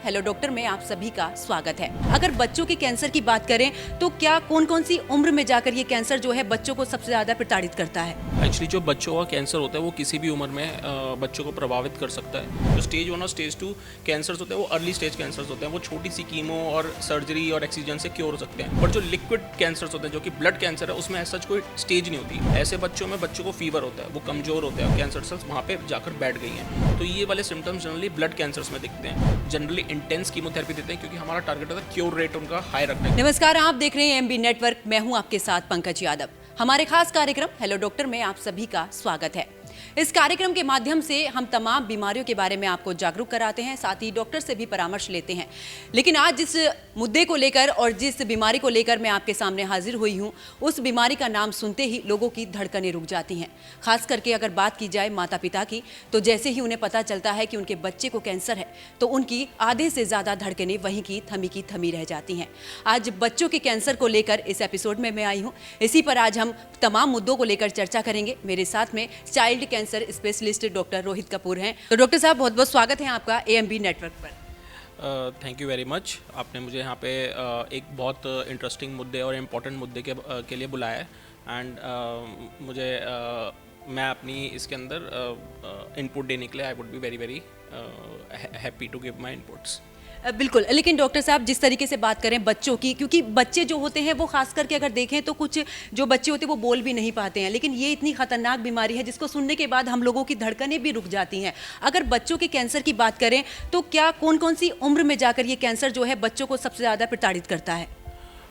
Hello doctor में आप सभी का स्वागत है। अगर बच्चों के कैंसर की बात करें तो क्या कौन कौन सी उम्र में जाकर ये कैंसर जो है बच्चों को सबसे ज़्यादा प्रताड़ित करता है? एक्चुअली जो बच्चों का कैंसर होता है वो किसी भी उम्र में बच्चों को प्रभावित कर सकता है। जो स्टेज 1 और स्टेज 2 कैंसर्स होते हैं वो अर्ली स्टेज कैंसर्स होते हैं, वो छोटी सी कीमो और सर्जरी और ऑक्सीजन से क्योर हो सकते हैं। बट जो लिक्विड कैंसर्स होते हैं जो कि ब्लड कैंसर है उसमें ऐसा कोई स्टेज नहीं होती। ऐसे बच्चों में बच्चों को फीवर होता है, वो कमज़ोर होते हैं, कैंसर सेल्स वहाँ पर जाकर बैठ गई हैं। तो ये वाले सिम्टम्स जनरली ब्लड कैंसर्स में दिखते हैं। जनरली इंटेंस कीमोथेरेपी देते हैं क्योंकि हमारा टारगेट होता है क्योर रेट उनका हाई रखना। नमस्कार, आप देख रहे हैं एमबी नेटवर्क। मैं हूं आपके साथ पंकज यादव। हमारे खास कार्यक्रम हेलो डॉक्टर में आप सभी का स्वागत है। इस कार्यक्रम के माध्यम से हम तमाम बीमारियों के बारे में आपको जागरूक कराते हैं, साथ ही डॉक्टर से भी परामर्श लेते हैं। लेकिन आज जिस मुद्दे को लेकर और जिस बीमारी को लेकर मैं आपके सामने हाजिर हुई हूं, उस बीमारी का नाम सुनते ही लोगों की धड़कनें रुक जाती हैं। खास करके अगर बात की जाए माता पिता की, तो जैसे ही उन्हें पता चलता है कि उनके बच्चे को कैंसर है तो उनकी आधे से ज़्यादा धड़कनें वहीं की थमी रह जाती हैं। आज बच्चों के कैंसर को लेकर इस एपिसोड में मैं आई हूँ। इसी पर आज हम तमाम मुद्दों को लेकर चर्चा करेंगे। मेरे साथ में child cancer specialist doctor Rohit Kapoor हैं। तो डॉक्टर साहब, बहुत बहुत स्वागत है आपका एएमबी नेटवर्क पर। Thank you very much. आपने मुझे यहाँ पे एक बहुत इंटरेस्टिंग मुद्दे और इम्पोर्टेंट मुद्दे के लिए बुलाया है। एंड मैं अपनी इसके अंदर इनपुट देने के लिए I would be very very happy to give my inputs. बिल्कुल, लेकिन डॉक्टर साहब जिस तरीके से बात करें बच्चों की, क्योंकि बच्चे जो होते हैं वो खास करके अगर देखें तो कुछ जो बच्चे होते हैं वो बोल भी नहीं पाते हैं, लेकिन ये इतनी खतरनाक बीमारी है जिसको सुनने के बाद हम लोगों की धड़कनें भी रुक जाती हैं। अगर बच्चों के कैंसर की बात करें तो क्या कौन कौन सी उम्र में जाकर ये कैंसर जो है बच्चों को सबसे ज़्यादा प्रताड़ित करता है?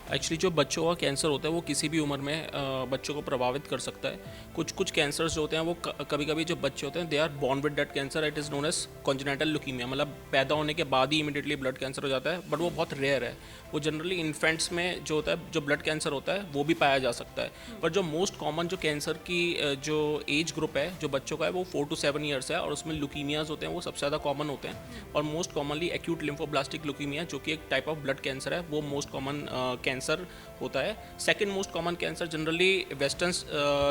एक्चुअली जो बच्चों का कैंसर होता है वो किसी भी उम्र में बच्चों को प्रभावित कर सकता है। कुछ कैंसर्स जो होते हैं वो कभी कभी जो बच्चे होते हैं they are born with that cancer. It is known as congenital leukaemia, मतलब पैदा होने के बाद ही इमीडिएटली ब्लड कैंसर हो जाता है, बट वो बहुत रेयर है। वो जनरली इन्फेंट्स में जो होता है, जो ब्लड कैंसर होता है वो भी पाया जा सकता है। पर जो मोस्ट कॉमन जो कैंसर की जो एज ग्रुप है जो बच्चों का है वो 4 to 7 ईयर्स है, और उसमें ल्यूकीमियाज होते हैं वो सबसे ज़्यादा कॉमन होते हैं। और most commonly acute lymphoblastic leukaemia जो कि एक टाइप ऑफ ब्लड कैंसर है, वो मोस्ट कॉमन कैंसर होता है। Second most common cancer generally western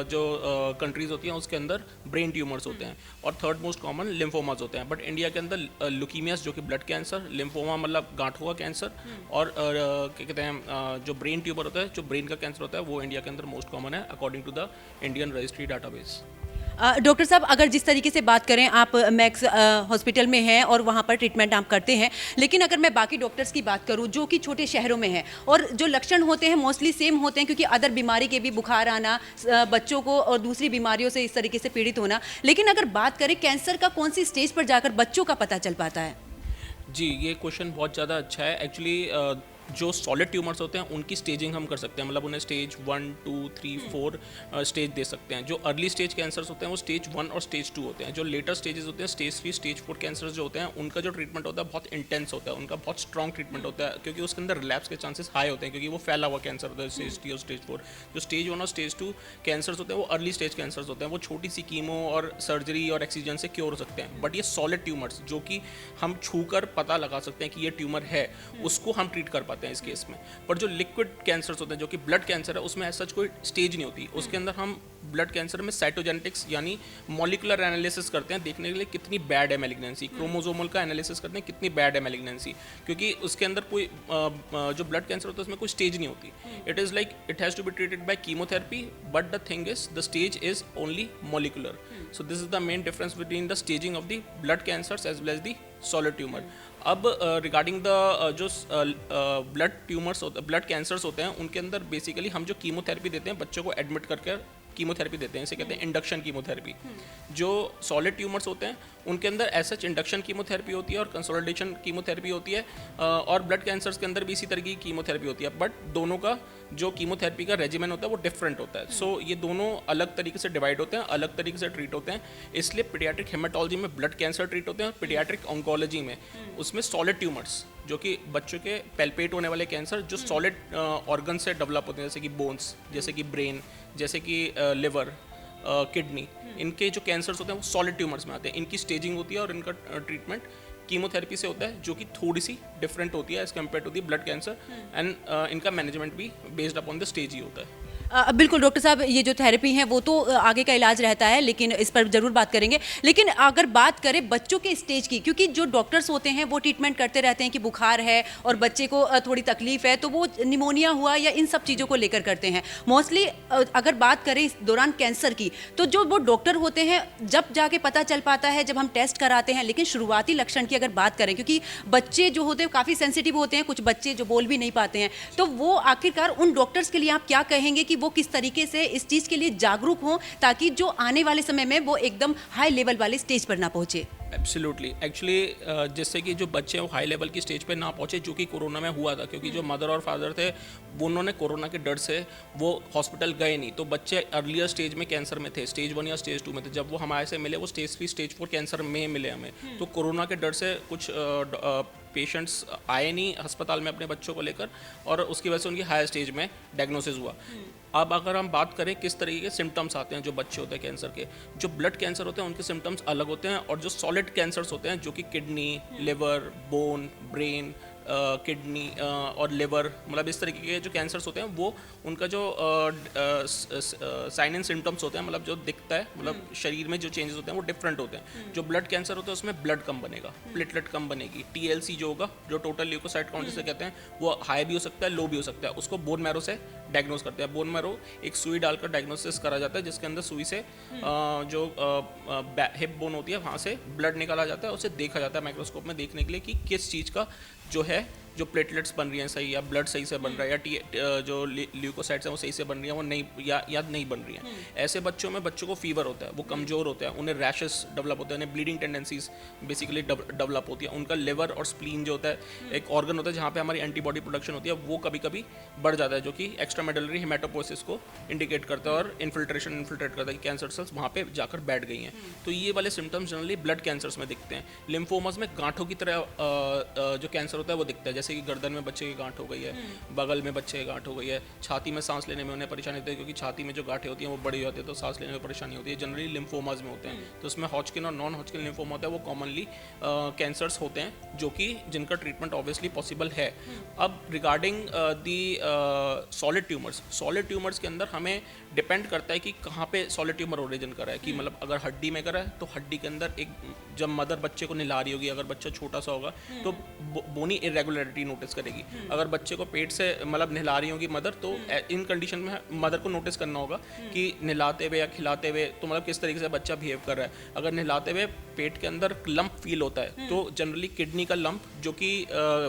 जो कंट्रीज होती हैं उसके अंदर ब्रेन ट्यूमर्स होते हैं, और थर्ड मोस्ट कॉमन लिम्फोमास होते हैं। बट इंडिया के अंदर ल्यूकीमियास जो कि ब्लड कैंसर, लिम्फोमा मतलब गांठों का कैंसर, और क्या कहते हैं जो ब्रेन ट्यूमर होता है, जो ब्रेन का कैंसर होता है, वो इंडिया के अंदर मोस्ट कॉमन है according to the Indian registry database. Doctor साहब, अगर जिस तरीके से बात करें, आप मैक्स हॉस्पिटल में हैं और वहाँ पर ट्रीटमेंट आप करते हैं, लेकिन अगर मैं बाकी डॉक्टर्स की बात करूँ जो कि छोटे शहरों में हैं और जो लक्षण होते हैं मोस्टली सेम होते हैं, क्योंकि अदर बीमारी के भी बुखार आना, बच्चों को और दूसरी बीमारियों से इस तरीके से पीड़ित होना, लेकिन अगर बात करें कैंसर का कौन सी स्टेज पर जाकर बच्चों का पता चल पाता है? जी, ये क्वेश्चन बहुत ज़्यादा अच्छा है। एक्चुअली जो सॉलिड ट्यूमर्स होते हैं उनकी स्टेजिंग हम कर सकते हैं, मतलब उन्हें स्टेज 1, 2, 3, 4 स्टेज दे सकते हैं। जो अर्ली स्टेज कैंसर्स होते हैं वो स्टेज 1 और स्टेज 2 होते हैं। जो लेटर स्टेजेस होते हैं स्टेज 3, स्टेज 4 कैंसर्स जो होते हैं उनका जो ट्रीटमेंट होता है बहुत इंटेंस होता है, उनका बहुत स्ट्रॉन्ग ट्रीटमेंट होता है, क्योंकि उसके अंदर रिलैप्स के चांसेस हाई होते हैं, क्योंकि वो फैला हुआ कैंसर होता है स्टेज 3 और स्टेज 4। जो स्टेज 1 और स्टेज 2 कैंसर्स होते हैं वो अर्ली स्टेज कैंसर्स होते हैं, वो छोटी सी कीमो और सर्जरी और ऑक्सीजन से क्योर हो सकते हैं। बट ये सॉलिड ट्यूमर्स जो कि हम छूकर पता लगा सकते हैं कि ये ट्यूमर है, उसको हम ट्रीट कर पाते हैं इस केस में। पर जो लिक्विड कैंसर्स होते हैं जो कि ब्लड कैंसर है उसमें ऐसा कोई स्टेज नहीं होती। उसके अंदर हम ब्लड कैंसर में साइटोजेनेटिक्स यानी मॉलिकुलर एनालिसिस करते हैं देखने के लिए कितनी बैड है मैलिग्नेंसी, क्रोमोसोमल का एनालिसिस करते हैं कितनी बैड है मैलिग्नेंसी, क्योंकि उसके अंदर कोई जो ब्लड कैंसर होता है उसमें कोई स्टेज नहीं होती। It is like it has to be treated by chemotherapy, but the thing is the stage is only molecular. So this is the main difference between the staging of the blood cancers as well as the solid tumour. अब regarding the जो blood tumours होते हैं, blood cancers होते हैं, उनके अंदर basically हम जो कीमोथेरेपी देते हैं बच्चों को एडमिट करके कीमोथेरेपी देते हैं, इसे कहते हैं इंडक्शन कीमोथेरेपी। जो सॉलिड ट्यूमर्स होते हैं उनके अंदर ऐसा इंडक्शन कीमोथेरेपी होती है और कंसोलिडेशन कीमोथेरेपी होती है, और ब्लड कैंसर्स के अंदर भी इसी तरह की कीमोथेरेपी होती है। बट दोनों का जो कीमोथेरेपी का रेजिमेन होता है वो डिफरेंट होता है। सो ये दोनों अलग तरीके से डिवाइड होते हैं, अलग तरीके से ट्रीट होते हैं। इसलिए पीडियाट्रिक हेमाटोलॉजी में ब्लड कैंसर ट्रीट होते हैं, और पीडियाट्रिक ऑन्कोलॉजी में उसमें सॉलिड ट्यूमर्स जो कि बच्चों के पैल्पेट होने वाले कैंसर जो सॉलिड ऑर्गन से डेवलप होते हैं, जैसे कि बोन्स, जैसे कि ब्रेन, जैसे कि लिवर, किडनी, इनके जो कैंसर्स होते हैं वो सॉलिड ट्यूमर्स में आते हैं। इनकी स्टेजिंग होती है और इनका ट्रीटमेंट कीमोथेरेपी से होता है, जो कि थोड़ी सी डिफरेंट होती है as compare to the blood cancer, and इनका मैनेजमेंट भी बेस्ड अपॉन द स्टेज ही होता है। बिल्कुल डॉक्टर साहब, ये जो थेरेपी है वो तो आगे का इलाज रहता है, लेकिन इस पर ज़रूर बात करेंगे। लेकिन अगर बात करें बच्चों के स्टेज की, क्योंकि जो डॉक्टर्स होते हैं वो ट्रीटमेंट करते रहते हैं कि बुखार है और बच्चे को थोड़ी तकलीफ है, तो वो निमोनिया हुआ या इन सब चीज़ों को लेकर करते हैं मोस्टली। अगर बात करें इस दौरान कैंसर की, तो जो वो डॉक्टर होते हैं जब जाके पता चल पाता है जब हम टेस्ट कराते हैं, लेकिन शुरुआती लक्षण की अगर बात करें, क्योंकि बच्चे जो होते हैं काफ़ी सेंसिटिव होते हैं, कुछ बच्चे जो बोल भी नहीं पाते हैं, तो वो आखिरकार उन डॉक्टर्स के लिए आप क्या कहेंगे कि वो किस तरीके से इस चीज़ के लिए जागरूक हों ताकि जो आने वाले समय में वो एकदम हाई लेवल वाले स्टेज पर ना पहुंचे? एब्सोल्युटली, एक्चुअली जिससे कि जो बच्चे हैं वो हाई लेवल की स्टेज पे ना पहुंचे, जो कि कोरोना में हुआ था, क्योंकि जो मदर और फादर थे वो उन्होंने कोरोना के डर से वो हॉस्पिटल गए नहीं, तो बच्चे अर्लियर स्टेज में कैंसर में थे, स्टेज 1 या स्टेज 2 में थे। जब वो हमारे से मिले वो स्टेज 3 स्टेज 4 कैंसर में मिले हमें। तो कोरोना के डर से कुछ पेशेंट्स आए नहीं अस्पताल में अपने बच्चों को लेकर, और उसकी वजह से उनकी हायर स्टेज में डायग्नोसिस हुआ। अब अगर हम बात करें किस तरीके के सिम्टम्स आते हैं जो बच्चे होते हैं कैंसर के, जो ब्लड कैंसर होते हैं उनके सिम्टम्स अलग होते हैं, और जो सॉलिड कैंसर्स होते हैं जो कि kidney, liver, bone, brain, kidney और लिवर, मतलब इस तरीके के जो कैंसर्स होते हैं वो उनका जो साइन एंड सिम्टम्स होते हैं, मतलब जो दिखता है, मतलब शरीर में जो चेंजेस होते हैं वो डिफरेंट होते हैं। जो ब्लड कैंसर होता है उसमें ब्लड कम बनेगा, प्लेटलेट कम बनेगी, TLC जो होगा, जो टोटल ल्यूकोसाइट काउंट जिसे कहते हैं, वो हाई भी हो सकता है, लो भी हो सकता है। उसको बोन मैरो से डायग्नोस करते हैं। बोन मैरो एक सुई डालकर डायग्नोसिस करा जाता है, जिसके अंदर सुई से जो हिप बोन होती है वहाँ से ब्लड निकाला जाता है, उसे देखा जाता है माइक्रोस्कोप में देखने के लिए कि किस चीज़ का जो है, जो प्लेटलेट्स बन रही हैं सही, या ब्लड सही से बन रहा है, या जो ल्यूकोसाइट्स हैं वो सही से बन रही हैं, वो नहीं या नहीं बन रही हैं। ऐसे बच्चों में बच्चों को फीवर होता है, वो कमज़ोर होते हैं, उन्हें रैशेस डेवलप होते हैं, उन्हें ब्लीडिंग टेंडेंसीज बेसिकली डेवलप होती है। उनका लिवर और स्प्लीन जो होता है, एक ऑर्गन होता है जहाँ पे हमारी एंटीबॉडी प्रोडक्शन होती है, वो कभी कभी बढ़ जाता है, जो कि एक्स्ट्रामेडुलरी हेमेटोपोइसिस को इंडिकेट करता है और इन्फिल्ट्रेट करता है कि कैंसर सेल्स वहाँ पे जाकर बैठ गई हैं। तो ये वाले सिम्टम्स जनरली ब्लड कैंसर्स में दिखते हैं। लिम्फोमास में गांठों की तरह जो कैंसर होता है वो दिखता है, जैसे कि गर्दन में बच्चे की गांठ हो गई है, बगल में बच्चे की गांठ हो गई है, छाती में सांस लेने में उन्हें परेशानी होती है, क्योंकि छाती में जो गांठें होती हैं वो बड़ी होती है, तो सांस लेने में परेशानी होती है। जनरली लिम्फोमास में होते हैं, तो उसमें हॉजकिन और नॉन हॉजकिन लिम्फोमा होता है, वो कॉमनली कैंसर्स होते हैं, जो कि जिनका ट्रीटमेंट ऑब्वियसली पॉसिबल है। अब रिगार्डिंग दी सॉलिड ट्यूमर्स के अंदर हमें डिपेंड करता है कि कहाँ पे सॉलिड ट्यूमर ओरिजिन कर रहा है, कि मतलब अगर हड्डी में कर रहा है तो हड्डी के अंदर एक, जब मदर बच्चे को नहला रही होगी, अगर बच्चा छोटा सा होगा तो बोनी इरेगुलरिटी नोटिस करेगी। अगर बच्चे को पेट से मतलब नहला रही होगी मदर, तो इन कंडीशन में मदर को नोटिस करना होगा कि नहलाते हुए या खिलाते हुए तो मतलब किस तरीके से बच्चा बिहेव कर रहा है। अगर नहलाते हुए पेट के अंदर लंप फील होता है तो जनरली किडनी का लंप, जो कि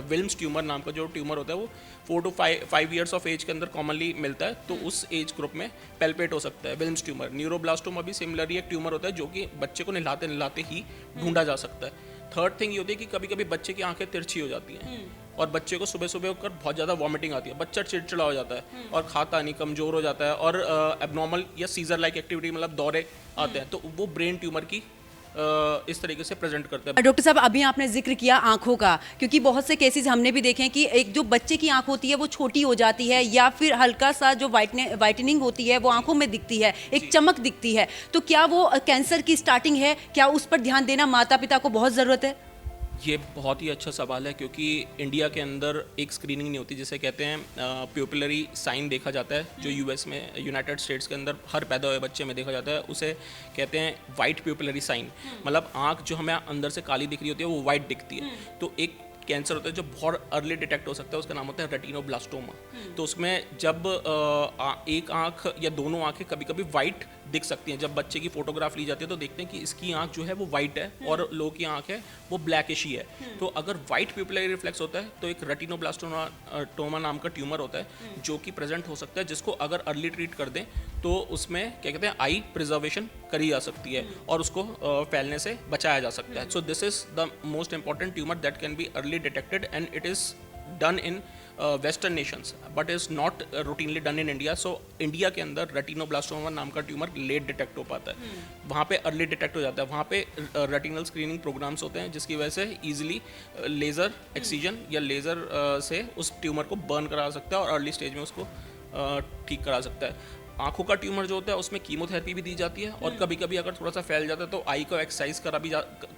विल्म्स ट्यूमर नाम का जो ट्यूमर होता है, वो 4 to 5 ईयर्स ऑफ एज के अंदर कॉमनली मिलता है, तो उस एज ग्रुप में पेल्पेट हो सकता है विल्म्स ट्यूमर। न्यूरोब्लास्टोमा भी सिमिलरली एक ट्यूमर होता है जो कि बच्चे को नहलाते ही ढूंढा जा सकता है। थर्ड थिंग ये होती है कि कभी कभी बच्चे की आंखें तिरछी हो जाती हैं और बच्चे को सुबह सुबह होकर बहुत ज़्यादा वॉमिटिंग आती है, बच्चा चिड़चिड़ा हो जाता है और खाता नहीं, कमज़ोर हो जाता है, और एबनॉर्मल या सीजर लाइक एक्टिविटी, मतलब दौरे आते हैं, तो वो ब्रेन ट्यूमर की इस तरीके से प्रेजेंट करता है। डॉक्टर साहब, अभी आपने जिक्र किया आंखों का, क्योंकि बहुत से केसेस हमने भी देखे हैं कि एक जो बच्चे की आंख होती है वो छोटी हो जाती है, या फिर हल्का सा जो वाइटनिंग होती है वो आंखों में दिखती है, एक चमक दिखती है, तो क्या वो कैंसर की स्टार्टिंग है? क्या उस पर ध्यान देना माता पिता को बहुत ज़रूरत है? ये बहुत ही अच्छा सवाल है, क्योंकि इंडिया के अंदर एक स्क्रीनिंग नहीं होती, जिसे कहते हैं प्यूपिलरी साइन देखा जाता है, जो यूएस में, यूनाइटेड स्टेट्स के अंदर हर पैदा हुए बच्चे में देखा जाता है, उसे कहते हैं वाइट प्यूपिलरी साइन। मतलब आँख जो हमें अंदर से काली दिख रही होती है वो वाइट दिखती है। तो एक कैंसर होता है जो बहुत अर्ली डिटेक्ट हो सकता है, उसका नाम होता है रेटिनोब्लास्टोमा। तो उसमें जब एक आँख या दोनों आँखें कभी कभी वाइट दिख सकती हैं, जब बच्चे की फोटोग्राफ ली जाती है तो देखते हैं कि इसकी आँख जो है वो वाइट है और लोगों की आँख है वो ब्लैकिश ही है। तो अगर वाइट प्यूपिलरी रिफ्लेक्स होता है तो एक रेटिनोब्लास्टोमा नाम का ट्यूमर होता है जो कि प्रेजेंट हो सकता है, जिसको अगर अर्ली ट्रीट कर दें तो उसमें क्या कहते हैं आई प्रिजर्वेशन करी जा सकती है और उसको फैलने से बचाया जा सकता है। सो this is the most important tumour that can be early detected and it is done in western Nations but is not routinely done in India. So India के अंदर रेटिनोब्लास्टोमा नाम का ट्यूमर लेट डिटेक्ट हो पाता है, वहाँ पे early detect हो जाता है। वहाँ पे रेटिनल स्क्रीनिंग प्रोग्राम्स होते हैं जिसकी वजह से ईजिली लेज़र एक्सीजन या लेज़र से उस ट्यूमर को बर्न करा सकता है और अर्ली स्टेज में उसको ठीक करा सकता है। आंखों का ट्यूमर जो होता है उसमें कीमोथेरेपी भी दी जाती है, और कभी कभी अगर थोड़ा सा फैल जाता है तो आई को एक्सरसाइज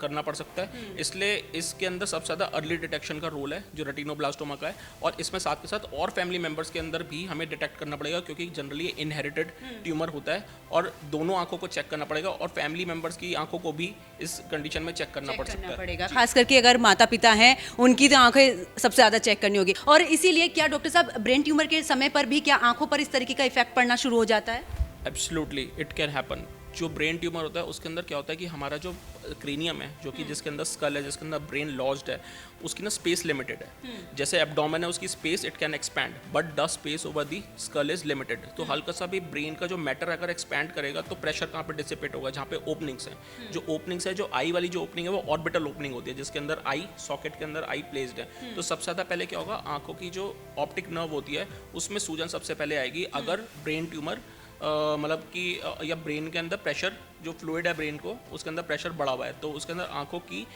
करना पड़ सकता है। इसलिए इसके अंदर सबसे ज़्यादा अर्ली डिटेक्शन का रोल है जो रेटिनोब्लास्टोमा का है, और इसमें साथ के साथ और फैमिली मेम्बर्स के अंदर भी हमें डिटेक्ट करना पड़ेगा, क्योंकि जनरली इनहेरिटेड ट्यूमर होता है, और दोनों आंखों को चेक करना पड़ेगा, और फैमिली मेम्बर्स की आंखों को भी इस कंडीशन में चेक करना पड़ सकता है। खास करके अगर माता पिता हैं उनकी तो आंखें सबसे ज़्यादा चेक करनी होगी। और इसीलिए क्या डॉक्टर साहब ब्रेन ट्यूमर के समय पर भी क्या आंखों पर इस तरीके का इफेक्ट पड़ना शुरू हो जाता है? Absolutely it can happen. जो ब्रेन ट्यूमर होता है उसके अंदर क्या होता है कि हमारा जो क्रेनियम है, जो कि जिसके अंदर स्कल है, जिसके अंदर ब्रेन लॉज्ड है, उसकी ना स्पेस लिमिटेड है। जैसे एब्डोमेन है उसकी space it can expand, but the space over the skull is limited. तो हल्का सा भी ब्रेन का जो मैटर अगर एक्सपैंड करेगा तो प्रेशर कहाँ पे डिसिपेट होगा, जहाँ पे ओपनिंग्स हैं। जो ओपनिंग्स है, जो आई वाली जो ओपनिंग है वो ऑर्बिटल ओपनिंग होती है, जिसके अंदर आई सॉकेट के अंदर आई प्लेस्ड है। तो सबसे ज़्यादा पहले क्या होगा, आंखों की जो ऑप्टिक नर्व होती है उसमें सूजन सबसे पहले आएगी अगर ब्रेन ट्यूमर मतलब कि या ब्रेन के अंदर प्रेशर जो फ्लूइड है ब्रेन को उसके अंदर प्रेशर बढ़ा हुआ है, तो उसके अंदर आंखों की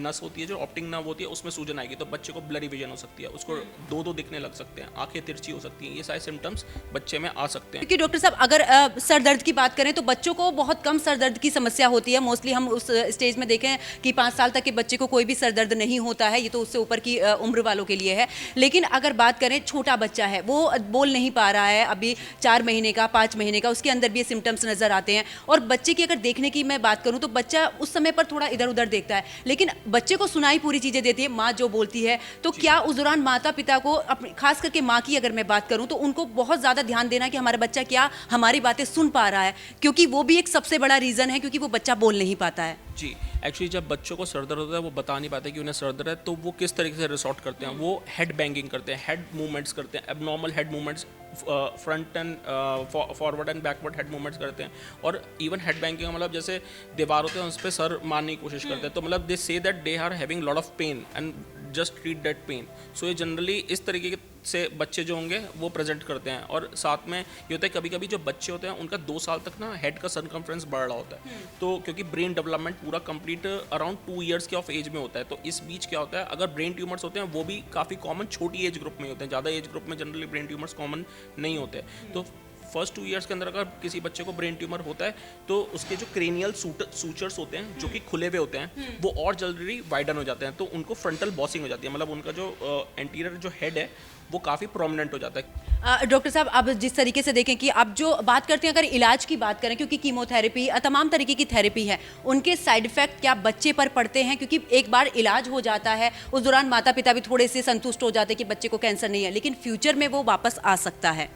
नस होती है जो ऑप्टिक नर्व होती है उसमें सूजन आएगी, तो बच्चे को ब्लरी विजन हो सकती है, उसको दो दिखने लग सकते हैं, आंखें तिरछी हो सकती हैं। ये सारे सिम्टम्स बच्चे में आ सकते हैं। क्योंकि डॉक्टर साहब अगर सर दर्द की बात करें तो बच्चों को बहुत कम सर दर्द की समस्या होती है। मोस्टली हम उस स्टेज में देखें कि 5 साल तक के बच्चे को कोई भी सर दर्द नहीं होता है, ये तो उससे ऊपर की उम्र वालों के लिए है। लेकिन अगर बात करें छोटा बच्चा है, वो बोल नहीं पा रहा है, अभी 4 महीने का 5 महीने का, उसके अंदर भी ये सिम्टम्स नजर आते हैं। और बच्चे की अगर देखने की मैं बात करूं तो बच्चा उस समय पर थोड़ा इधर उधर देखता है, लेकिन बच्चे को सुनाई पूरी चीजें देती है, माँ जो बोलती है। तो क्या उस दौरान माता पिता को अपनी, खास करके माँ की अगर मैं बात करूं तो उनको बहुत ज्यादा ध्यान देना कि हमारा बच्चा क्या हमारी बातें सुन पा रहा है, क्योंकि वो भी एक सबसे बड़ा रीजन है, क्योंकि वो बच्चा बोल नहीं पाता है। जी, एक्चुअली जब बच्चों को सर दर्द होता है वो बता नहीं पाते कि उन्हें सर दर्द है, तो वो किस तरीके से रिसॉर्ट करते हैं, वो हेड बैंगिंग करते हैं, हेड मूवमेंट्स करते हैं, abnormal head movements, front end forward and backward head movements करते हैं। और इवन हेड बैंगिंग का मतलब जैसे दीवार होते हैं उस पर सर मारने की कोशिश करते हैं, तो मतलब they say that they are having lot of pain and just treat that pain. So ये जनरली इस तरीके से बच्चे जो होंगे वो प्रेजेंट करते हैं। और साथ में ये होता है कभी कभी जो बच्चे होते हैं उनका 2 साल तक ना हेड का सरकमफ्रेंस बढ़ रहा होता है, तो क्योंकि ब्रेन डेवलपमेंट पूरा कंप्लीट अराउंड 2 इयर्स के ऑफ एज में होता है, तो इस बीच क्या होता है अगर ब्रेन ट्यूमर्स होते हैं वो भी काफ़ी कॉमन छोटी एज ग्रुप में होते हैं, ज़्यादा एज ग्रुप में जनरली ब्रेन ट्यूमर्स कॉमन नहीं होते। तो फर्स्ट 2 इयर्स के अंदर अगर किसी बच्चे को ब्रेन ट्यूमर होता है तो उसके जो क्रेनियल सूचर्स होते हैं जो कि खुले हुए होते हैं वो और जल्दी वाइडन हो जाते हैं, तो उनको फ्रंटल बॉसिंग हो जाती है, मतलब उनका जो एंटीरियर जो हेड है वो काफ़ी प्रोमिनेंट हो जाता है। डॉक्टर साहब अब जिस तरीके से देखें कि आप जो बात करते हैं, अगर इलाज की बात करें, क्योंकि कीमोथेरेपी तमाम तरीके की थेरेपी है, उनके साइड इफेक्ट क्या बच्चे पर पड़ते हैं? क्योंकि एक बार इलाज हो जाता है उस दौरान माता पिता भी थोड़े से संतुष्ट हो जाते हैं कि बच्चे को कैंसर नहीं है, लेकिन फ्यूचर में वो वापस आ सकता है।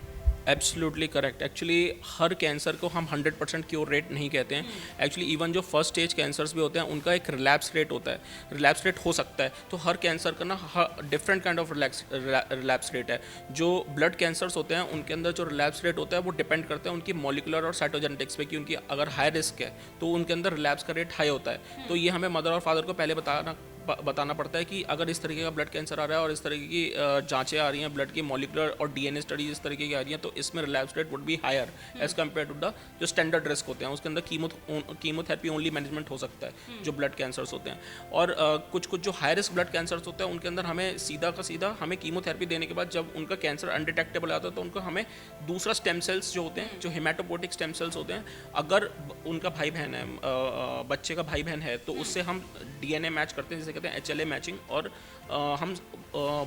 Absolutely correct. एक्चुअली हर कैंसर को हम 100% क्योर रेट नहीं कहते हैं। एक्चुअली इवन जो फर्स्ट स्टेज कैंसर्स भी होते हैं उनका एक रिलैप्स रेट होता है, रिलैप्स रेट हो सकता है। तो हर कैंसर का ना different kind of relapse rate है। जो ब्लड कैंसर्स होते हैं उनके अंदर जो रिलैप्स रेट होता है वो डिपेंड करता है उनकी मॉलिकुलर और साइटोजेनेटिक्स पे, कि उनकी अगर हाई रिस्क है तो उनके अंदर रिलैप्स का रेट हाई होता है। तो ये हमें मदर और फादर को पहले बताना पड़ता है कि अगर इस तरीके का ब्लड कैंसर आ रहा है और इस तरीके की जांचें आ रही हैं ब्लड की, मॉलिकुलर और डीएनए स्टडीज इस तरीके की आ रही हैं, तो इसमें relapse rate would be higher as compare to the जो स्टैंडर्ड रिस्क होते हैं। उसके अंदर कीमोथेरेपी ओनली मैनेजमेंट हो सकता है जो ब्लड कैंसर्स होते हैं। और कुछ जो हाई रिस्क ब्लड कैंसर्स होते हैं उनके अंदर हमें सीधा हमें कीमोथेरेपी देने के बाद जब उनका कैंसर अनडिटेक्टेबल आता है तो उनको हमें दूसरा स्टेम सेल्स जो होते हैं, जो हेमाटोपोटिक स्टेम सेल्स होते हैं, अगर उनका भाई बहन है, बच्चे का भाई बहन है, तो उससे हम डीएनए मैच करते हैं, जिसे कहते हैं HLA मैचिंग, और हम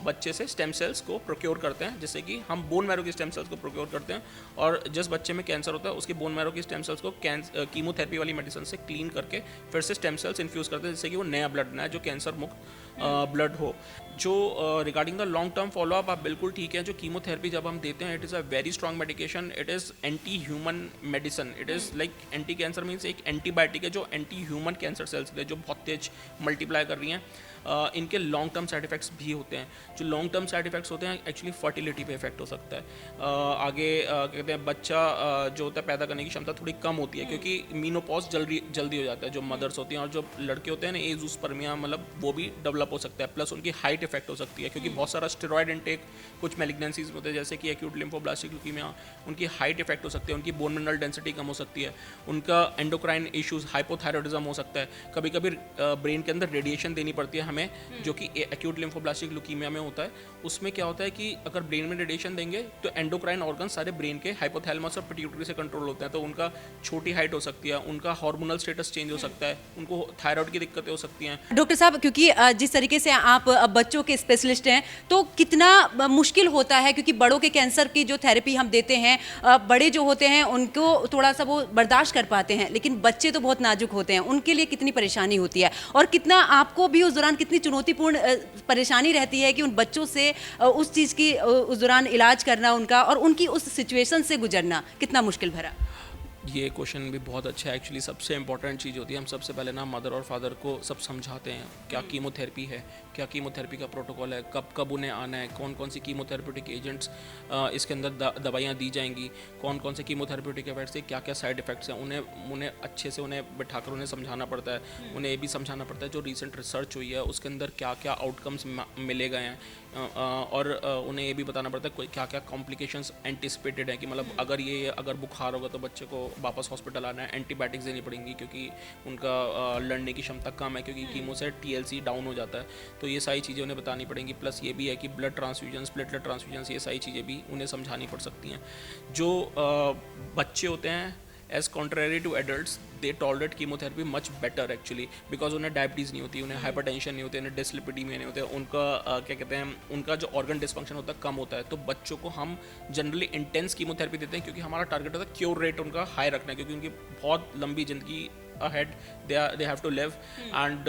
बच्चे से स्टेम सेल्स को प्रोक्योर करते हैं, जैसे कि हम बोन मैरो की स्टेम सेल्स को प्रोक्योर करते हैं, और जिस बच्चे में कैंसर होता है उसके बोन मैरो की स्टेम सेल्स को कीमोथेरेपी वाली मेडिसिन से क्लीन करके फिर से स्टेम सेल्स इन्फ्यूज़ करते हैं, जिससे कि वो नया ब्लड बनाए जो कैंसर मुक्त ब्लड हो। जो regarding the long term follow up आप बिल्कुल ठीक है। जो कीमोथेरेपी जब हम देते हैं it is a very strong medication, it is anti human medicine, it is like anti cancer means एक एंटीबायोटिक है जो एंटी ह्यूमन कैंसर सेल्स के लिए जो बहुत तेज मल्टीप्लाई कर रही हैं। इनके लॉन्ग टर्म साइड इफेक्ट्स भी होते हैं। जो लॉन्ग टर्म साइड इफेक्ट्स होते हैं एक्चुअली फर्टिलिटी पे इफेक्ट हो सकता है। आगे कहते हैं बच्चा जो होता है पैदा करने की क्षमता थोड़ी कम होती है, क्योंकि मीनोपॉज जल्दी हो जाता है जो मदर्स होती हैं, और जो लड़के होते हैं ना एज़ोस्पर्मिया मतलब वो भी डेवलप हो सकता है, प्लस उनकी हाइट इफेक्ट हो सकती है, क्योंकि बहुत सारा स्टेरॉयड इनटेक कुछ मैलिग्नेंसीज होते हैं जैसे कि एक्यूट लिम्फोब्लास्टिक ल्यूकीमिया, उनकी हाइट इफेक्ट हो सकती है, उनकी बोन मिनरल डेंसिटी कम हो सकती है, उनका एंडोक्राइन इश्यूज हाइपोथायरॉयडिज्म हो सकता है, कभी कभी ब्रेन के अंदर रेडिएशन देनी पड़ती है में जो कि एक्यूट लिम्फोब्लास्टिक ल्यूकीमिया में होता है। उसमें क्या होता है कि अगर ब्रेन में रेडिएशन देंगे तो एंडोक्राइन ऑर्गन सारे ब्रेन के हाइपोथैलेमस और पिट्यूटरी से कंट्रोल होते हैं, तो उनका छोटी हाइट हो सकती है, उनका हार्मोनल स्टेटस चेंज हो सकता है, उनको थायराइड की दिक्कतें हो सकती हैं। डॉक्टर साहब, क्योंकि जिस तरीके से आप बच्चों के स्पेशलिस्ट हैं, तो कितना मुश्किल होता है, क्योंकि बड़ों के कैंसर की जो थेरेपी हम देते हैं, बड़े जो होते हैं उनको थोड़ा सा वो बर्दाश्त कर पाते हैं, लेकिन बच्चे तो बहुत नाजुक होते हैं, उनके लिए कितनी परेशानी होती है और कितना आपको भी उस दौरान कितनी चुनौतीपूर्ण परेशानी रहती है कि उन बच्चों से उस चीज़ की उस दौरान इलाज करना उनका और उनकी उस सिचुएशन से गुजरना कितना मुश्किल भरा। ये क्वेश्चन भी बहुत अच्छा है। एक्चुअली सबसे इंपॉर्टेंट चीज़ होती है, हम सबसे पहले ना मदर और फादर को सब समझाते हैं क्या कीमोथेरेपी है, क्या कीमोथेरेपी का प्रोटोकॉल है, कब कब उन्हें आना है, कौन कौन सी कीमोथेरेप्यूटिक एजेंट्स इसके अंदर दवाइयाँ दी जाएंगी, कौन कौन से कीमोथेरेप्यूटिक इफेक्ट से क्या क्या साइड इफेक्ट्स हैं, उन्हें अच्छे से उन्हें बिठाकर उन्हें समझाना पड़ता है। उन्हें ये भी समझाना पड़ता है जो रिसेंट रिसर्च हुई है उसके अंदर क्या क्या आउटकम्स मिले गए हैं, और उन्हें ये भी बताना पड़ता है क्या क्या कॉम्प्लिकेशंस एंटिसिपेटेड है, कि मतलब अगर बुखार होगा तो बच्चे को वापस हॉस्पिटल आना है, एंटीबायोटिक्स देनी पड़ेंगी क्योंकि उनका लड़ने की क्षमता कम है, क्योंकि कीमो से TLC डाउन हो जाता है। तो ये सारी चीज़ें उन्हें बतानी पड़ेंगी। प्लस ये भी है कि ब्लड ट्रांसफ्यूजन्स, प्लेटलेट ट्रांसफ्यूजन्स, ये सारी चीज़ें भी उन्हें समझानी पड़ सकती हैं। जो बच्चे होते हैं as contrary to adults, they tolerate chemotherapy much better actually, because उन्हें डायबिटीज़ नहीं होती, उन्हें हाइपरटेंशन नहीं होती, उन्हें डिसलिपिडीमिया नहीं होते, उनका क्या कहते हैं, उनका जो ऑर्गन डिस्फंक्शन होता है कम होता है। तो बच्चों को हम जनरली इंटेंस कीमोथेरेपी देते हैं क्योंकि हमारा टारगेट होता है क्योर रेट उनका हाई रखना है, क्योंकि उनकी बहुत लंबी ज़िंदगी ahead they have to live, and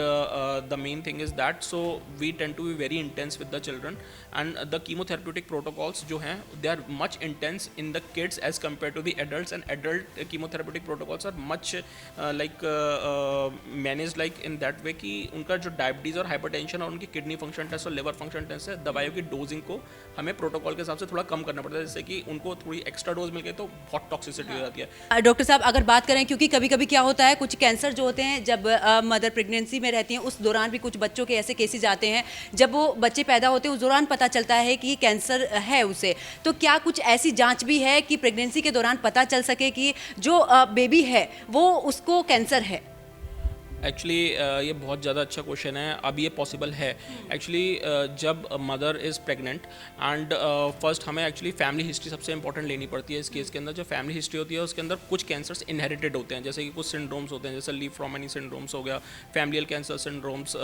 the main thing is that so we tend to be very intense with the children, and the chemotherapeutic protocols जो हैं they are much intense in the kids as compared to the adults, and adult chemotherapeutic protocols are much managed like in that way कि उनका जो diabetes और hypertension और उनकी kidney function test और liver function test है, दवाइयों की डोजिंग को हमें प्रोटोकॉल के हिसाब से थोड़ा कम करना पड़ता है, जिससे कि उनको थोड़ी एक्स्ट्रा डोज मिल गई तो बहुत टॉक्सिसिटी हो जाती है। डॉक्टर साहब, अगर बात करें, क्योंकि कभी कभी क्या होता है, कुछ कैंसर जो होते हैं जब मदर प्रेगनेंसी में रहती हैं उस दौरान भी कुछ बच्चों के ऐसे केसेस आते हैं, जब वो बच्चे पैदा होते हैं उस दौरान पता चलता है कि कैंसर है उसे। तो क्या कुछ ऐसी जांच भी है कि प्रेगनेंसी के दौरान पता चल सके कि जो बेबी है वो उसको कैंसर है? एक्चुअली ये बहुत ज़्यादा अच्छा क्वेश्चन है। अब ये पॉसिबल है एक्चुअली जब mother is pregnant, and first हमें एक्चुअली फैमिली हिस्ट्री सबसे इंपॉर्टेंट लेनी पड़ती है इस केस के अंदर। जो फैमिली हिस्ट्री होती है उसके अंदर कुछ कैंसर्स इनहेरिटेड होते हैं, जैसे कि कुछ सिंड्रोम्स होते हैं, जैसे लीफ-रोमेनी सिंड्रोम्स हो गया, फैमिलियल कैंसर सिंड्रोम्स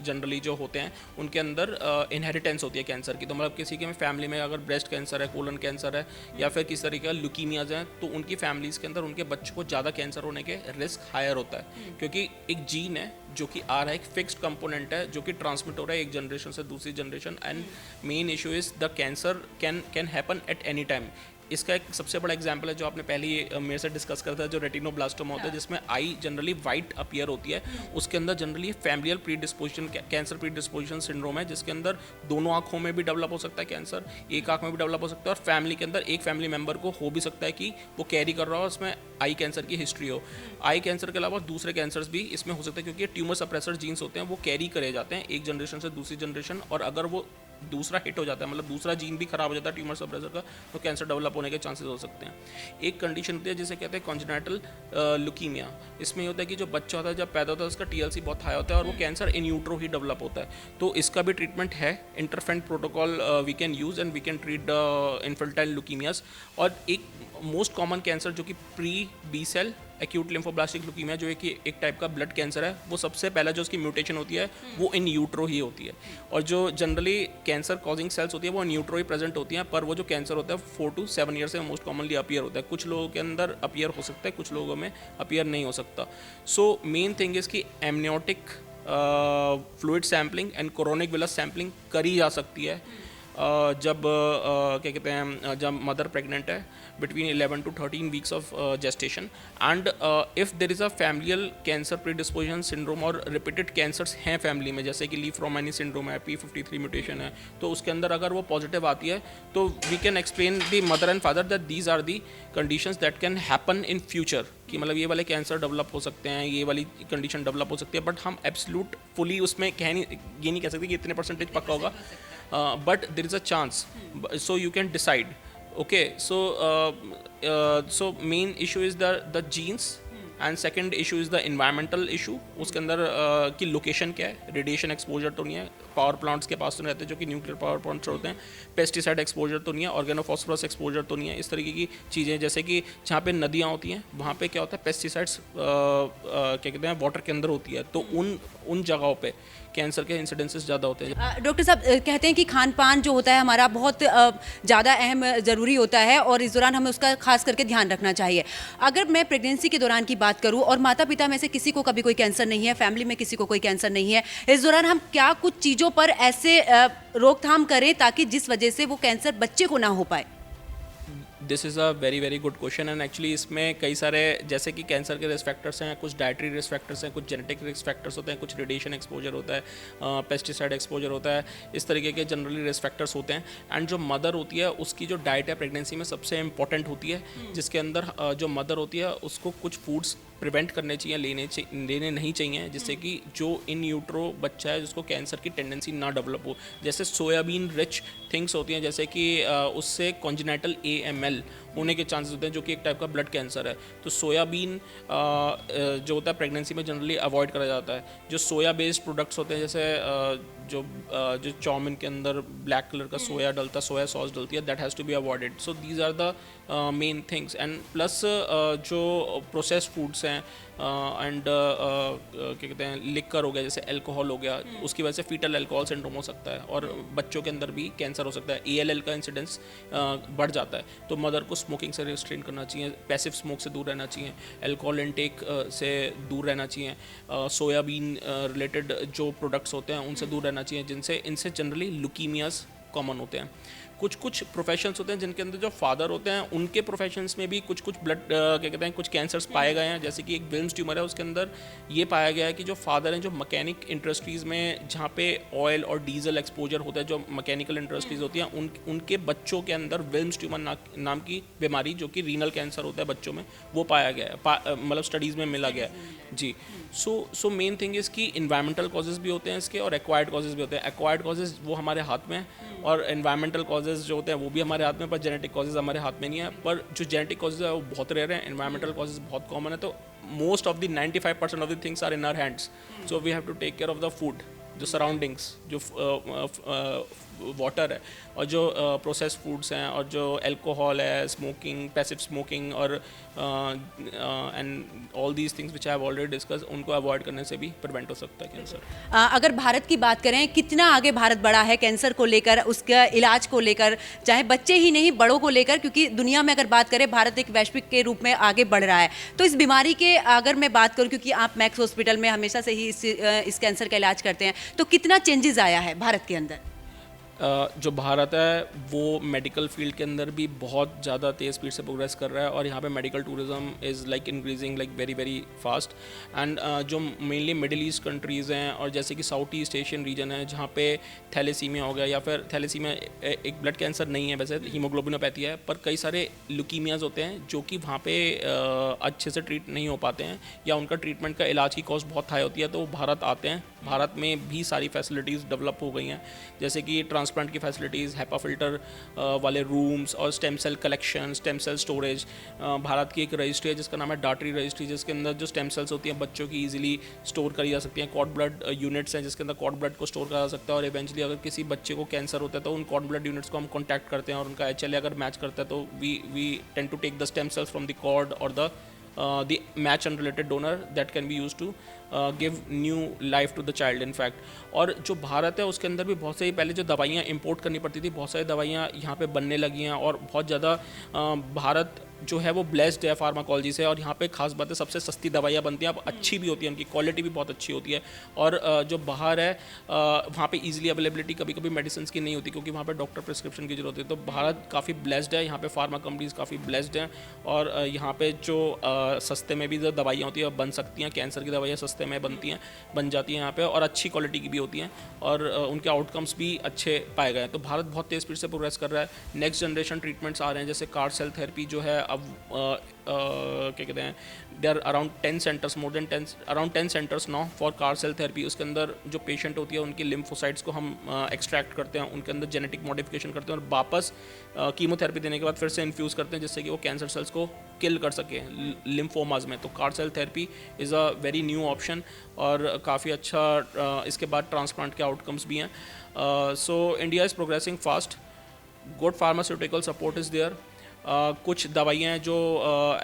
जनरली जो होते हैं उनके अंदर इनहेरिटेंस होती है कैंसर की। तो मतलब किसी के फैमिली में अगर ब्रेस्ट कैंसर है, कोलन कैंसर है, या फिर किस तरीके का ल्यूकीमियाज हैं, तो उनकी फैमिलीज़ के अंदर उनके बच्चों को ज़्यादा कैंसर होने के रिस्क हायर होता है, क्योंकि एक जीन है जो कि आ रहा है, एक फिक्स्ड कंपोनेंट है जो कि ट्रांसमिट हो रहा है एक जनरेशन से दूसरी generation, and main issue is the cancer can happen at any time. इसका एक सबसे बड़ा एग्जांपल है जो आपने पहले ही मेरे से डिस्कस करता है, जो रेटिनोब्लास्टोमा होता है, जिसमें आई जनरली वाइट अपीयर होती है। उसके अंदर generally familial predisposition, cancer predisposition syndrome है, जिसके अंदर दोनों आंखों में भी डेवलप हो सकता है कैंसर, एक आंख में भी डेवलप हो सकता है, और फैमिली के अंदर एक फैमिली मेंबर को हो भी सकता है कि वो कैरी कर रहा हो, उसमें आई कैंसर की हिस्ट्री हो। आई कैंसर के अलावा दूसरे कैंसर्स भी इसमें हो सकते हैं, क्योंकि ट्यूमर सप्रेसर जीन्स होते हैं, वो कैरी करे जाते हैं एक जनरेशन से दूसरी जनरेशन, और अगर वो दूसरा हिट हो जाता है, मतलब दूसरा जीन भी खराब हो जाता है ट्यूमर सप्रेसर का, तो कैंसर डेवलप होने के चांसेस हो सकते हैं। एक कंडीशन होती है जिसे कहते हैं कॉन्जेनिटल ल्यूकीमिया। इसमें ये होता है कि जो बच्चा होता है जब पैदा होता है उसका TLC बहुत हाई होता है और वो कैंसर इन यूट्रो ही डेवलप होता है। तो इसका भी ट्रीटमेंट है, interferon protocol we can use and we can treat infantile leukaemias. और एक मोस्ट कॉमन कैंसर जो कि pre B cell acute lymphoblastic leukaemia, जो एक टाइप का ब्लड कैंसर है, वो सबसे पहला जो उसकी म्यूटेशन होती है वो इन यूट्रो ही होती है। और जो जनरली कैंसर कॉजिंग सेल्स होती है वो इन यूट्रो ही प्रेजेंट होती हैं, पर वो जो कैंसर होता है 4 to 7 ईयर से मोस्ट कॉमनली अपीयर होता है। कुछ लोगों के अंदर अपीयर हो सकता है, कुछ लोगों में अपीयर नहीं हो सकता। सो मेन थिंग इज़ कि amniotic fluid sampling and chorionic villous sampling करी जा सकती है जब क्या कहते हैं, जब मदर प्रेग्नेंट है between 11 to 13 weeks of gestation, and if there is a familial cancer predisposition syndrome और repeated cancers हैं फैमिली में, जैसे कि लीफ-रोमेनी सिंड्रोम है, P53 म्यूटेशन है, तो उसके अंदर अगर वो पॉजिटिव आती है तो we can explain the mother and father that these are the conditions that can happen in future, कि मतलब ये वाले कैंसर डेवलप हो सकते हैं, ये वाली कंडीशन डेवलप हो सकती है, बट हम एब्सोल्यूट फुली उसमें ये नहीं कह सकते कि इतने परसेंटेज पक्का होगा, but there is a chance, so you can decide. Okay, so main issue is the genes and second issue is the environmental issue, उसके अंदर की लोकेशन क्या है, रेडिएशन एक्सपोजर तो नहीं है, पावर प्लांट्स के पास तो नहीं रहते जो कि न्यूक्लियर पावर प्लांट्स होते हैं, पेस्टिसाइड एक्सपोजर तो नहीं है, ऑर्गेनोफॉस्फोरस एक्सपोजर तो नहीं है, इस तरीके की चीज़ें। जैसे कि जहाँ पे नदियाँ होती हैं वहाँ पे क्या होता है, पेस्टिसाइड्स क्या कहते हैं वाटर के अंदर होती है, तो उन जगहों पे कैंसर के इंसिडेंसेस ज़्यादा होते हैं। डॉक्टर साहब कहते हैं कि खान पान जो होता है हमारा बहुत ज़्यादा अहम ज़रूरी होता है और इस दौरान हमें उसका खास करके ध्यान रखना चाहिए। अगर मैं प्रेगनेंसी के दौरान की बात करूं और माता पिता में से किसी को कभी कोई कैंसर नहीं है, फैमिली में किसी को कोई कैंसर नहीं है, इस दौरान हम क्या कुछ चीज़ों पर ऐसे रोकथाम करें ताकि जिस वजह से वो कैंसर बच्चे को ना हो पाए? This is a very very good question and actually इसमें कई सारे, जैसे कि कैंसर के रिस्क फैक्टर्स हैं, कुछ डाइटरी रिस्क फैक्टर्स हैं, कुछ जेनेटिक रिस्क फैक्टर्स होते हैं, कुछ रेडिएशन एक्सपोजर होता है, पेस्टिसाइड एक्सपोजर होता है, इस तरीके के जनरली रिस्क फैक्टर्स होते हैं। एंड जो मदर होती है उसकी जो डाइट है प्रेगनेंसी में सबसे इंपॉर्टेंट होती है, जिसके अंदर जो मदर होती है उसको कुछ फूड्स प्रिवेंट करने चाहिए, लेने नहीं चाहिए, जिससे कि जो इन यूट्रो बच्चा है जिसको कैंसर की टेंडेंसी ना डेवलप हो। जैसे सोयाबीन रिच थिंग्स होती हैं, जैसे कि उससे कॉन्जेनिटल AML होने के चांसेस होते हैं, जो कि एक टाइप का ब्लड कैंसर है। तो सोयाबीन जो होता है प्रेगनेंसी में जनरली अवॉइड करा जाता है। जो सोया बेस्ड प्रोडक्ट्स होते हैं, जैसे जो चाउमिन के अंदर ब्लैक कलर का सोया डलता है, सोया सॉस डलती है, that has to be avoided. So these are the main things. And plus जो प्रोसेस्ड फूड्स हैं एंड क्या कहते हैं लिकर हो गया, जैसे अल्कोहल हो गया, उसकी वजह से फीटल अल्कोहल सिंड्रोम हो सकता है और बच्चों के अंदर भी कैंसर हो सकता है। ALL का इंसिडेंस बढ़ जाता है। तो मदर को स्मोकिंग से रिस्ट्रेन करना चाहिए, पैसिव स्मोक से दूर रहना चाहिए, अल्कोहल इनटेक से दूर रहना चाहिए, सोयाबीन रिलेटेड जो प्रोडक्ट्स होते हैं उनसे दूर रहना चाहिए, जिनसे इनसे जनरली ल्यूकीमियाज कॉमन होते हैं। कुछ प्रोफेशंस होते हैं जिनके अंदर जो फादर होते हैं उनके प्रोफेशंस में भी कुछ ब्लड क्या कहते हैं कुछ कैंसर्स पाए गए हैं। जैसे कि एक विल्म्स ट्यूमर है, उसके अंदर ये पाया गया है कि जो फादर हैं जो मैकेनिक इंडस्ट्रीज़ में जहाँ पे ऑयल और डीजल एक्सपोजर होता है, जो मैकेनिकल इंडस्ट्रीज़ होती हैं, उनके बच्चों के अंदर विल्म्स ट्यूमर नाम की बीमारी, जो कि रीनल कैंसर होता है बच्चों में, वो पाया गया है, मतलब स्टडीज़ में मिला गया है जी। सो मेन थिंग इज़ कि इन्वायरमेंटल कॉजेज़ भी होते हैं इसके और एक्वायर्ड कॉजेज़ भी होते हैं। एक्वायर्ड कॉजेज़ वो हमारे हाथ में है और एनवायरमेंटल कॉजेज़ जो होते हैं वो भी हमारे हाथ में, पर जेनेटिक कॉजेज़ हमारे हाथ में नहीं है। पर जो जेनेटिक कॉजेज़ है वो बहुत रेयर है, एनवायरमेंटल कॉजेज़ बहुत कॉमन है। तो most of the 95% of the things are in our hands. So we have to take care of the food, जो सराउंडिंग्स, जो वाटर है और जो प्रोसेस्ड फूड्स हैं और जो अल्कोहल है, स्मोकिंग, पैसिव स्मोकिंग और and all these things which I have already discuss, उनको अवॉइड करने से भी प्रिवेंट हो सकता है कैंसर। अगर भारत की बात करें, कितना आगे भारत बढ़ा है कैंसर को लेकर, उसका इलाज को लेकर, चाहे बच्चे ही नहीं बड़ों को लेकर, क्योंकि दुनिया में अगर बात करें भारत एक वैश्विक के रूप में आगे बढ़ रहा है। तो इस बीमारी के अगर मैं बात करूं, क्योंकि आप मैक्स हॉस्पिटल में हमेशा से ही इस कैंसर का इलाज करते हैं, तो कितना चेंजेस आया है भारत के अंदर? जो भारत है वो मेडिकल फील्ड के अंदर भी बहुत ज़्यादा तेज़ स्पीड से प्रोग्रेस कर रहा है और यहाँ पे medical tourism is like increasing like very very fast. And जो मेनली मिडिल ईस्ट कंट्रीज़ हैं और जैसे कि साउथ ईस्ट एशियन रीजन है, जहाँ पे थैलेसीमिया हो गया, या फिर थैलेसीमिया एक ब्लड कैंसर नहीं है, वैसे हीमोग्लोबिनोपैथी है, पर कई सारे ल्यूकीमियाज होते हैं जो कि वहाँ पे अच्छे से ट्रीट नहीं हो पाते हैं या उनका ट्रीटमेंट का इलाज की कॉस्ट बहुत हाई होती है, तो वो भारत आते हैं। भारत में भी सारी फैसिलिटीज़ डेवलप हो गई हैं, जैसे कि ट्रांसप्लांट की फैसिलिटीज़, हैपा फिल्टर वाले रूम्स और stem cell collection, stem cell storage. Bharat की एक रजिस्ट्री है जिसका नाम है डाटरी रजिस्ट्री, जिसके अंदर जो स्टेम सेल्स होती हैं बच्चों की ईजिली स्टोर करी जा सकती हैं। कॉर्ड ब्लड यूनिट्स हैं जिसके अंदर कॉर्ड ब्लड को स्टोर करा जा सकता है और इवेंचुअली अगर किसी बच्चे को कैंसर होता है तो उन कॉर्ड ब्लड यूनिट्स को हम कॉन्टैक्ट करते हैं और उनका HLA अगर मैच करता है तो we tend to take the stem cells from the cord और the match unrelated donor that can be used to give new life to the child in fact। और जो भारत है उसके अंदर भी बहुत सारी, पहले जो दवाइयाँ इंपोर्ट करनी पड़ती थी, बहुत सारी दवाइयाँ यहाँ पे बनने लगी हैं और बहुत ज़्यादा भारत जो है वो ब्लेस्ड है फार्माकोलॉजी से, और यहाँ पे खास बात है सबसे सस्ती दवाइयाँ बनती हैं, अब अच्छी भी होती है, उनकी क्वालिटी भी बहुत अच्छी होती है। और जो बाहर है वहाँ पे इजीली अवेलेबिलिटी कभी कभी मेडिसिन की नहीं होती क्योंकि वहाँ पे डॉक्टर प्रिस्क्रिप्शन की जरूरत है। तो भारत काफ़ी ब्लेस्ड है, यहाँ पे फार्मा कंपनीज़ काफ़ी ब्लेस्ड हैं और यहाँ पे जो सस्ते में भी जो दवाइयाँ होती है बन सकती हैं, कैंसर की दवाइयाँ सस्ते में बनती हैं, बन जाती हैं यहाँ पे, और अच्छी क्वालिटी की भी होती हैं और उनके आउटकम्स भी अच्छे पाए गए हैं। तो भारत बहुत तेज़ स्पीड से प्रोग्रेस कर रहा है। नेक्स्ट जनरेशन ट्रीटमेंट्स आ रहे हैं, जैसे कार सेल थेरेपी जो है अब क्या कहते हैं, they are around 10 centres, more than 10, around 10 centres now for CAR cell therapy. उसके अंदर जो पेशेंट होती है उनकी लिम्फोसाइट्स को हम एक्सट्रैक्ट करते हैं, उनके अंदर जेनेटिक मॉडिफिकेशन करते हैं और वापस कीमोथेरेपी देने के बाद फिर से इन्फ्यूज़ करते हैं जिससे कि वो कैंसर सेल्स को किल कर सके लिम्फोमाज में। तो CAR cell therapy is a very new option और काफ़ी अच्छा इसके बाद ट्रांसप्लांट के आउटकम्स भी हैं। So India is progressing fast, good pharmaceutical support is there. कुछ दवाइयाँ हैं जो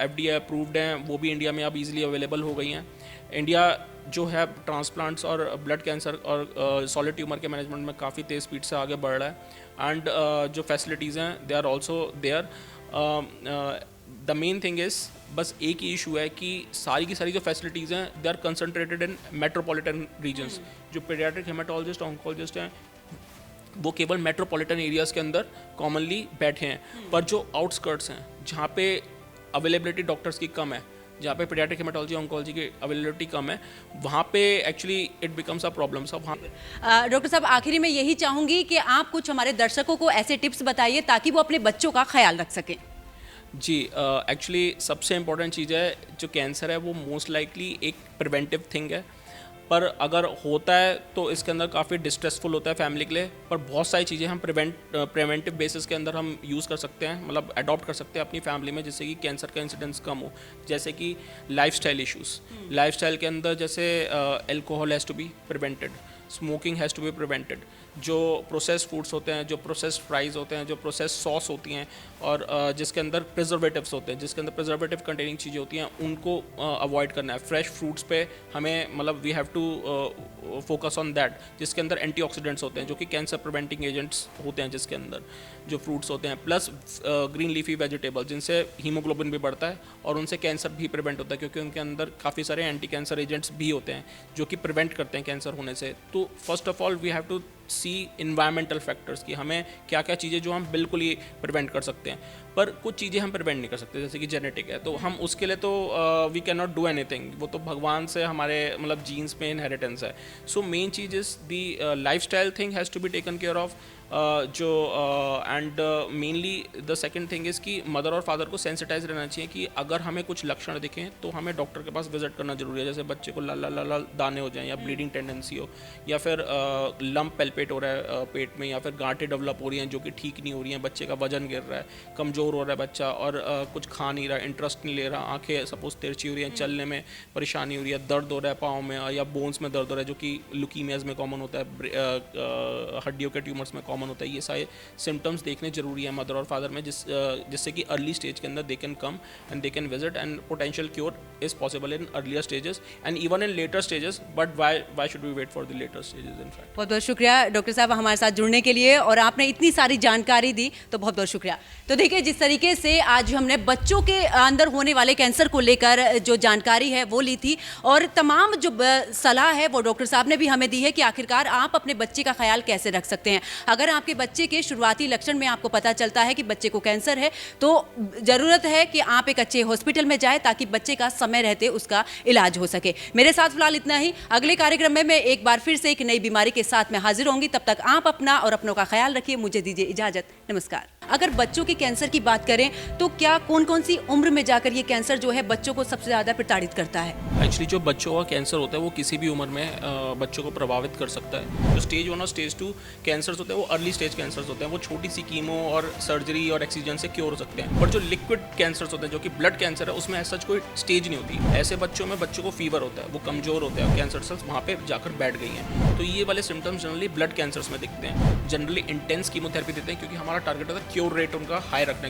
FDA अप्रूव्ड हैं वो भी इंडिया में अब इजीली अवेलेबल हो गई हैं। इंडिया जो है ट्रांसप्लांट्स और ब्लड कैंसर और सॉलिड ट्यूमर के मैनेजमेंट में काफ़ी तेज़ स्पीड से आगे बढ़ रहा है एंड जो फैसिलिटीज़ हैं they are also there. The main thing is बस एक ही इशू है कि सारी की सारी जो फैसिलिटीज़ हैं they are concentrated in metropolitan regions. जो पीडियाट्रिक हेमाटोलॉजिस्ट ऑन्कोलॉजिस्ट हैं वो केवल मेट्रोपॉलिटन एरियाज़ के अंदर कॉमनली बैठे हैं, पर जो आउटस्कर्ट्स हैं जहाँ पे अवेलेबिलिटी डॉक्टर्स की कम है, जहाँ पे पीडियाट्रिक हेमाटोलॉजी ऑन्कोलॉजी की अवेलेबिलिटी कम है, वहाँ पे actually it becomes a problem. सब वहाँ डॉक्टर साहब आखिरी में यही चाहूँगी कि आप कुछ हमारे दर्शकों को ऐसे टिप्स बताइए ताकि वो अपने बच्चों का ख्याल रख सकें। जी, एक्चुअली सबसे इम्पॉर्टेंट चीज़ है जो कैंसर है वो मोस्ट लाइकली एक प्रिवेंटिव थिंग है, पर अगर होता है तो इसके अंदर काफ़ी डिस्ट्रेसफुल होता है फैमिली के लिए। पर बहुत सारी चीज़ें हम प्रिवेंटिव बेसिस के अंदर हम यूज़ कर सकते हैं, मतलब अडॉप्ट कर सकते हैं अपनी फैमिली में, जिससे कि कैंसर का इंसिडेंस कम हो। जैसे कि लाइफस्टाइल इश्यूज़, लाइफस्टाइल के अंदर जैसे alcohol has to be prevented, smoking has to be prevented, जो प्रोसेस्ड फूड्स होते हैं, जो प्रोसेस्ड फ्राइज़ होते हैं, जो प्रोसेस्ड सॉस होती हैं और जिसके अंदर प्रिजर्वेटिव्स होते हैं, जिसके अंदर प्रिजर्वेटिव कंटेनिंग चीज़ें होती हैं, उनको अवॉइड करना है। फ्रेश फ्रूट्स पे हमें मतलब we have to focus on that, जिसके अंदर एंटीऑक्सीडेंट्स होते हैं जो कि कैंसर प्रिवेंटिंग एजेंट्स होते हैं जिसके अंदर जो फ्रूट्स होते हैं, प्लस ग्रीन लीफी वेजिटेबल जिनसे हीमोग्लोबिन भी बढ़ता है और उनसे कैंसर भी प्रिवेंट होता है, क्योंकि उनके अंदर काफ़ी सारे एंटी कैंसर एजेंट्स भी होते हैं जो कि प्रिवेंट करते हैं कैंसर होने से। तो first of all we have to see environmental factors की हमें क्या क्या चीज़ें जो हम बिल्कुल ही प्रिवेंट कर सकते हैं, पर कुछ चीज़ें हम प्रिवेंट नहीं कर सकते, जैसे कि जेनेटिक है तो हम उसके लिए तो we can not do anything, वो तो भगवान से हमारे मतलब जीन्स में इनहेरिटेंस है। सो मेन चीज़ is the lifestyle thing has to be taken care of. जो and mainly the second thing is कि मदर और फादर को सेंसिटाइज रहना चाहिए कि अगर हमें कुछ लक्षण दिखें तो हमें डॉक्टर के पास विजिट करना जरूरी है। जैसे बच्चे को लाल लाल लाल दाने हो जाएं या ब्लीडिंग टेंडेंसी हो या फिर लंप पेल्पेट हो रहा है पेट में या फिर गांठें डेवलप हो रही हैं जो कि ठीक नहीं हो रही हैं, बच्चे का वजन गिर रहा है, कमज़ोर हो रहा है बच्चा और कुछ खा नहीं रहा, इंटरेस्ट नहीं ले रहा, आंखें सपोज तिरछी हो रही हैं, चलने में परेशानी हो रही है, दर्द हो रहा है पाँव में या बोन्स में दर्द हो रहा है जो कि ल्यूकीमियाज में कॉमन होता है, हड्डियों के ट्यूमर्स में कॉमन होता है। ये सारे सिम्टम्स देखने जरूरी है मदर और फादर में, जिससे कि अर्ली स्टेज के अंदर they can come and they can visit and potential cure is possible in earlier stages and even in later stages, but why should we wait for the later stages in fact. बहुत बहुत शुक्रिया doctor साहब हमारे साथ जुड़ने के लिए और आपने इतनी सारी जानकारी दी, तो बहुत बहुत शुक्रिया। तो देखिए जिस तरीके से आज हमने बच्चों के अंदर होने वाले कैंसर को लेकर जो जानकारी है वो ली थी और तमाम जो सलाह है वो डॉक्टर साहब ने भी हमें दी है कि आखिरकार आप अपने बच्चे का ख्याल कैसे रख सकते हैं। अगर आपके बच्चे के शुरुआती लक्षण में आपको पता चलता है कि बच्चे को कैंसर है तो ज़रूरत है कि आप एक अच्छे हॉस्पिटल में जाएं ताकि बच्चे का समय रहते उसका इलाज हो सके। मेरे साथ फिलहाल इतना ही, अगले कार्यक्रम में मैं एक बार फिर से एक नई बीमारी के साथ मैं हाजिर होंगी। तब तक आप अपना और अपनों का ख्याल रखिए। मुझे दीजिए इजाजत, नमस्कार। अगर बच्चों के कैंसर की बात करें तो क्या कौन कौन सी उम्र में जाकर ये कैंसर जो है बच्चों को सबसे ज़्यादा प्रताड़ित करता है? एक्चुअली जो बच्चों का कैंसर होता है वो किसी भी उम्र में बच्चों को प्रभावित कर सकता है। जो स्टेज 1 और स्टेज 2 कैंसर्स होते हैं वो अर्ली स्टेज कैंसर्स होते हैं, वो छोटी सी कीमो और सर्जरी और एक्सीजन से क्योर हो सकते हैं। पर जो लिक्विड कैंसर्स होते हैं जो कि ब्लड कैंसर है उसमें ऐसा कोई स्टेज नहीं होती। ऐसे बच्चों में बच्चों को फीवर होता है, वो कमजोर होते हैं, कैंसर सेल्स वहाँ पे जाकर बैठ गई हैं, तो ये वाले सिम्टम्स जनरली ब्लड कैंसर्स में दिखते हैं। जनरली इंटेंस कीमोथेरेपी देते हैं क्योंकि हमारा टारगेट होता है क्योर रेट उनका हाई रखने